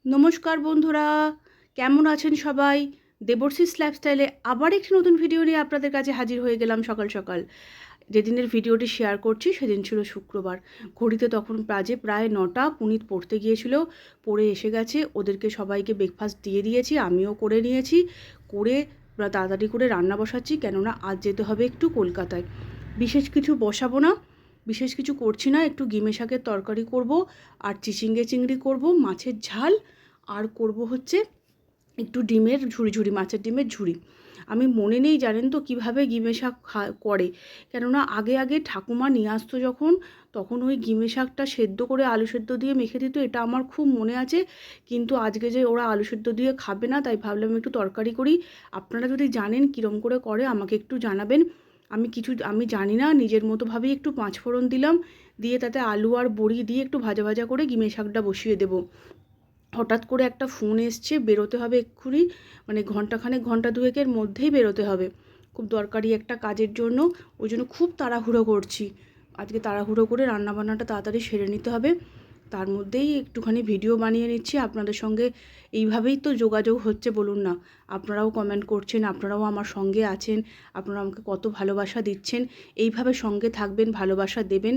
নমস্কার বন্ধুরা, কেমন আছেন সবাই? দেবর্ষিস লাইফস্টাইলে আবার একটি নতুন ভিডিও নিয়ে আপনাদের কাছে হাজির হয়ে গেলাম সকাল সকাল। যেদিনের ভিডিওটি শেয়ার করছি সেদিন ছিল শুক্রবার। ঘড়িতে তখন বাজে প্রায় 9টা। পুনিত পড়তে গিয়েছিল, পড়ে এসে গেছে। ওদেরকে সবাইকে ব্রেকফাস্ট দিয়ে দিয়েছি, আমিও করে নিয়েছি। করে তাড়াতাড়ি করে রান্না বসাচ্ছি, কেননা আজ যেতে হবে একটু কলকাতায়। বিশেষ কিছু বসাবো না, বিশেষ কিছু করছি না। একটু গিমে শাকের তরকারি করব, আর চিচিঙ্গে চিংড়ি করব, মাছের ঝাল, আর করব হচ্ছে একটু ডিমের ঝুড়ি, মাছের ডিমের ঝুড়ি। আমি মনে নেই জানেন তো কীভাবে গিমে শাক করে, কেননা আগে ঠাকুমা নিয়ে আসতো যখন, তখন ওই গিমে শাকটা সেদ্ধ করে আলু সেদ্ধ দিয়ে মেখে দিত, এটা আমার খুব মনে আছে। কিন্তু আজকে যে ওরা আলু সেদ্ধ দিয়ে খাবে না, তাই ভাবলাম একটু তরকারি করি। আপনারা যদি জানেন কীরম করে আমাকে একটু জানাবেন। আমি জানি না, নিজের মতোভাবেই একটু পাঁচফোড়ন দিলাম, দিয়ে তাতে আলু আর বড়ি দিয়ে একটু ভাজা ভাজা করে গিমে শাকটা বসিয়ে দেবো। হঠাৎ করে একটা ফোন এসছে, বেরোতে হবে এক্ষুনি, মানে ঘন্টা দুয়েকের মধ্যেই বেরোতে হবে, খুব দরকারি একটা কাজের জন্য। ওই জন্য খুব তাড়াহুড়ো করছি আজকে, তাড়াহুড়ো করে রান্নাবান্নাটা তাড়াতাড়ি সেরে নিতে হবে। তার মধ্যেই একটুখানি ভিডিও বানিয়ে নিচ্ছি আপনাদের সঙ্গে। এইভাবেই তো যোগাযোগ হচ্ছে বলুন না। আপনারাও কমেন্ট করছেন, আপনারাও আমার সঙ্গে আছেন, আপনারা আমাকে কত ভালোবাসা দিচ্ছেন। এইভাবে সঙ্গে থাকবেন, ভালোবাসা দেবেন।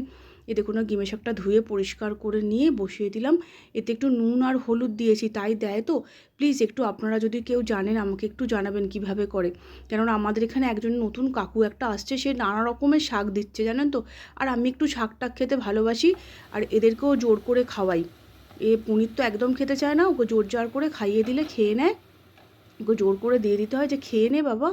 এ দেখুন, গিমে শাকটা ধুয়ে পরিষ্কার করে নিয়ে বসিয়ে দিলাম। এতে একটু নুন আর হলুদ দিয়েছি, তাই দেয় তো। প্লিজ একটু আপনারা যদি কেউ জানেন আমাকে একটু জানাবেন কিভাবে করে, কেননা আমাদের এখানে একজন নতুন কাকু একটা আসছে, সে নানা রকমের শাক দিচ্ছে জানেন তো। আর আমি একটু শাক টাক খেতে ভালোবাসি, আর এদেরকেও জোর করে খাওয়াই। পনির তো একদম খেতে চায় না, ওকে জোর জার করে খাইয়ে দিলে খেয়ে নেয়। ওকে জোর করে দিয়ে দিতে হয় যে খেয়ে নে বাবা,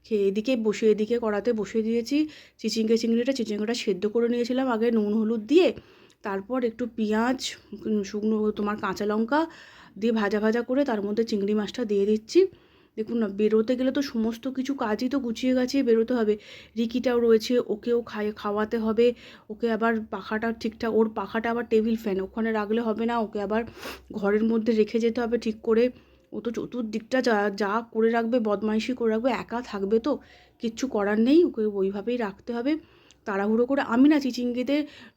খেয়ে এদিকে কড়াতে বসিয়ে দিয়েছি চিচিঙ্গাটা সেদ্ধ করে নিয়েছিলাম আগে নুন হলুদ দিয়ে। তারপর একটু পেঁয়াজ, শুকনো তোমার কাঁচা লঙ্কা দিয়ে ভাজা ভাজা করে তার মধ্যে চিংড়ি মাছটা দিয়ে দিচ্ছি। দেখুন না, বেরোতে গেলে তো সমস্ত কিছু কাজই তো গুছিয়ে গাছিয়ে বেরোতে হবে। রিকিটাও রয়েছে, ওকেও খাওয়াতে হবে। ওকে আবার পাখাটা ঠিকঠাক, ওর পাখাটা আবার টেবিল ফ্যান, ওখানে রাখলে হবে না, ওকে আবার ঘরের মধ্যে রেখে যেতে হবে ঠিক করে। ও তো চতুর্দিকটা যা যা করে রাখবে, বদমাইশি করে রাখবে, একা থাকবে তো কিচ্ছু করার নেই, ওকে ওইভাবেই রাখতে হবে। তাড়াহুড়ো করে আমি না চিচিঙ্গিতে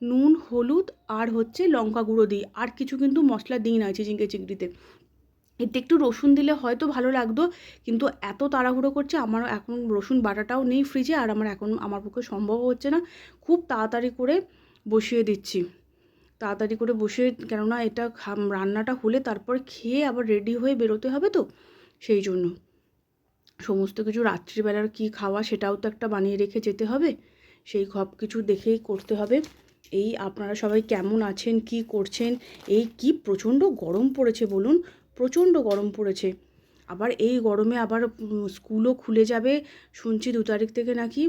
নুন হলুদ আর হচ্ছে লঙ্কা গুঁড়ো দিই, আর কিছু কিন্তু মশলা দিই না চিংড়িতে। এতে একটু রসুন দিলে হয়তো ভালো লাগতো, কিন্তু এত তাড়াহুড়ো করছে, আমার এখন রসুন বাটাটাও নেই ফ্রিজে, আর আমার পক্ষে সম্ভব হচ্ছে না। খুব তাড়াতাড়ি করে বসিয়ে দিচ্ছি, তাড়াতাড়ি করে বসে, কেননা এটা রান্নাটা হলে তারপর খেয়ে আবার রেডি হয়ে বেরোতে হবে তো, সেই জন্য সমস্ত কিছু রাত্রিবেলার কি খাওয়া সেটাও তো একটা বানিয়ে রেখে যেতে হবে, সেই সব কিছু দেখেই করতে হবে। এই আপনারা সবাই কেমন আছেন, কি করছেন? এই কি প্রচণ্ড গরম পড়েছে বলুন, প্রচণ্ড গরম পড়েছে। আবার এই গরমে আবার স্কুলও খুলে যাবে শুনছি 2 তারিখ থেকে নাকি,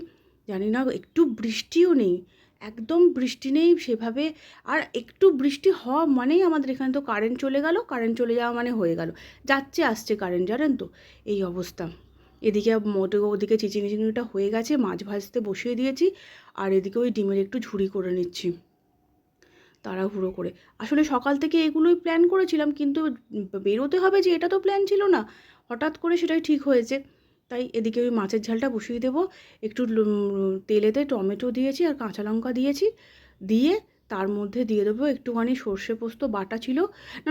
জানি না। একটু বৃষ্টিও নেই, একদম বৃষ্টি নেই সেভাবে। আর একটু বৃষ্টি হওয়া মানেই আমাদের এখানে তো কারেন্ট চলে গেল, কারেন্ট চলে যাওয়া মানে হয়ে গেল, যাচ্ছে আসছে কারেন্ট, জানেন তো এই অবস্থা। ওদিকে চিচিংড়িটা হয়ে গেছে, মাছ ভাজতে বসিয়ে দিয়েছি, আর এদিকে ওই ডিমের একটু ঝুড়ি করে নিচ্ছি তাড়াহুড়ো করে। আসলে সকাল থেকে এগুলোই প্ল্যান করেছিলাম, কিন্তু বেরোতে হবে যে এটা তো প্ল্যান ছিল না, হঠাৎ করে সেটাই ঠিক হয়েছে। তাই এদিকে ওই মাছের ঝালটা বসিয়ে দেবো। একটু তেলেতে টমেটো দিয়েছি আর কাঁচা লঙ্কা দিয়েছি, দিয়ে তার মধ্যে দিয়ে দেবো একটুখানি সর্ষে পোস্ত বাটা ছিল,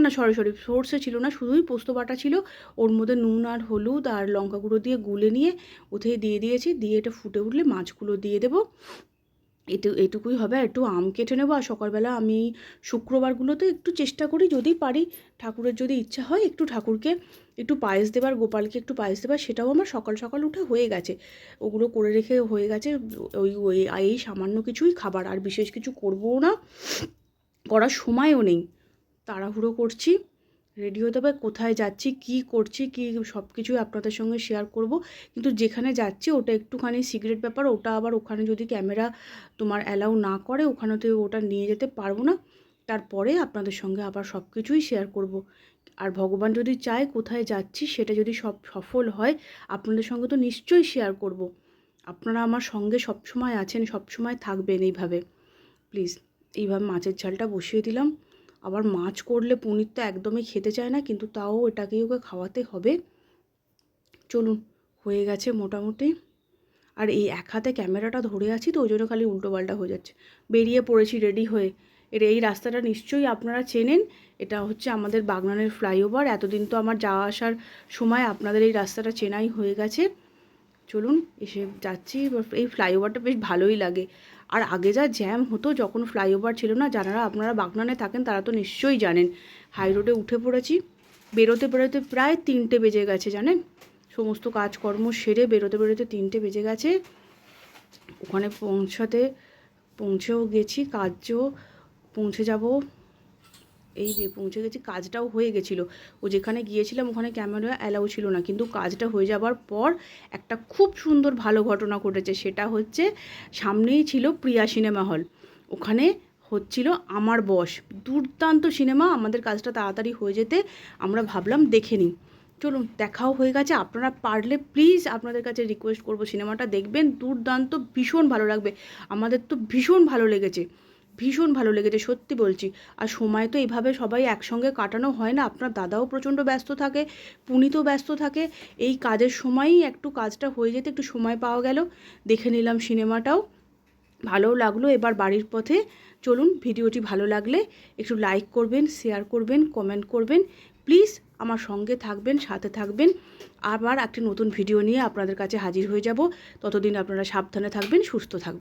না সরি সর্ষে ছিল না, শুধুই পোস্ত বাটা ছিল। ওর মধ্যে নুন আর হলুদ আর লঙ্কা গুঁড়ো দিয়ে গুলে নিয়ে ওতেই দিয়ে দিয়েছি, দিয়ে এটা ফুটে উঠলে মাছগুলো দিয়ে দেবো। এটুকুই হবে। আর একটু আম কেটে নেবো। আর সকালবেলা আমি শুক্রবারগুলোতে একটু চেষ্টা করি, যদি পারি, ঠাকুরের যদি ইচ্ছা হয় একটু ঠাকুরকে একটু পায়েস দেবার, গোপালকে একটু পায়েস দেবার, সেটাও আমার সকাল সকাল উঠে হয়ে গেছে, ওগুলো করে রেখে হয়ে গেছে। এই সামান্য কিছুই খাবার, আর বিশেষ কিছু করবও না, করার সময়ও নেই। তাড়াহুড়ো করছি, রেডি হতে হবে, কোথায় যাচ্ছি, কি করছি, কি সব কিছুই আপনাদের সঙ্গে শেয়ার করব। কিন্তু যেখানে যাচ্ছি ওটা একটুখানি সিক্রেট ব্যাপার, ওটা আবার ওখানে যদি ক্যামেরা তোমার অ্যালাউ না করে, ওখানেতে ওটা নিয়ে যেতে পারবো না। তারপরে আপনাদের সঙ্গে আবার সব কিছুই শেয়ার করব। আর ভগবান যদি চায় কোথায় যাচ্ছি সেটা যদি সব সফল হয়, আপনাদের সঙ্গে তো নিশ্চয়ই শেয়ার করব। আপনারা আমার সঙ্গে সবসময় আছেন, সবসময় থাকবেন এইভাবে, প্লিজ। এইভাবে মাছের ঝালটা বসিয়ে দিলাম। আবার মাছ করলে পনির তো একদমই খেতে চায় না, কিন্তু তাও এটাকেই ওকে খাওয়াতে হবে। চলুন, হয়ে গেছে মোটামুটি। আর এই এক হাতে ক্যামেরাটা ধরে আছি তো, ওই জন্য খালি উল্টোপাল্টা হয়ে যাচ্ছে। বেরিয়ে পড়েছি রেডি হয়ে, এই রাস্তাটা নিশ্চয়ই আপনারা চেনেন। এটা হচ্ছে আমাদের বাগনানের ফ্লাইওভার। এতদিন তো আমার যাওয়া আসার সময় আপনাদের এই রাস্তাটা চেনাই হয়ে গেছে। চলুন এসে যাচ্ছি। এই ফ্লাইওভারটা বেশ ভালোই লাগে। আর আগে যা জ্যাম হতো যখন ফ্লাইওভার ছিল না, যারা আপনারা বাগনানে থাকেন তারা তো নিশ্চয়ই জানেন। হাই রোডে উঠে পড়েছি, বেরোতে বেরোতে প্রায় 3টে বেজে গেছে জানেন। সমস্ত কাজকর্ম সেরে বেরোতে বেরোতে 3টে বেজে গেছে। ওখানে পৌঁছেও গেছি, কাজও পৌঁছে যাব, পৌঁছে গেছি, কাজটাও হয়ে গেছিলো। ও যেখানে গিয়েছিলাম ওখানে ক্যামেরা অ্যালাউ ছিল না, কিন্তু কাজটা হয়ে যাবার পর একটা খুব সুন্দর ভালো ঘটনা ঘটেছে। সেটা হচ্ছে সামনেই ছিল প্রিয়া সিনেমা হল, ওখানে হচ্ছিল আমার বস। দুর্দান্ত সিনেমা। আমাদের কাজটা তাড়াতাড়ি হয়ে যেতে আমরা ভাবলাম দেখে নিই। চলুন, দেখাও হয়ে গেছে। আপনারা পারলে প্লিজ আপনাদের কাছে রিকোয়েস্ট করব, সিনেমাটা দেখবেন। দুর্দান্ত, ভীষণ ভালো লাগবে। আমাদের তো ভীষণ ভালো লেগেছে, ভীষণ ভালো লেগেছে, সত্যি বলছি। আর সময় তো এইভাবে সবাই একসঙ্গে কাটানো হয় না। আপনার দাদাও প্রচণ্ড ব্যস্ত থাকে, পুনিতও ব্যস্ত থাকে। এই কাজের সময়ই একটু কাজটা হয়ে যেতে একটু সময় পাওয়া গেল, দেখে নিলাম সিনেমাটাও, ভালোও লাগলো। এবার বাড়ির পথে। চলুন, ভিডিওটি ভালো লাগলে একটু লাইক করবেন, শেয়ার করবেন, কমেন্ট করবেন। প্লিজ আমার সঙ্গে থাকবেন, সাথে থাকবেন। আবার একটি নতুন ভিডিও নিয়ে আপনাদের কাছে হাজির হয়ে যাব। ততদিন আপনারা সাবধানে থাকবেন, সুস্থ থাকবেন।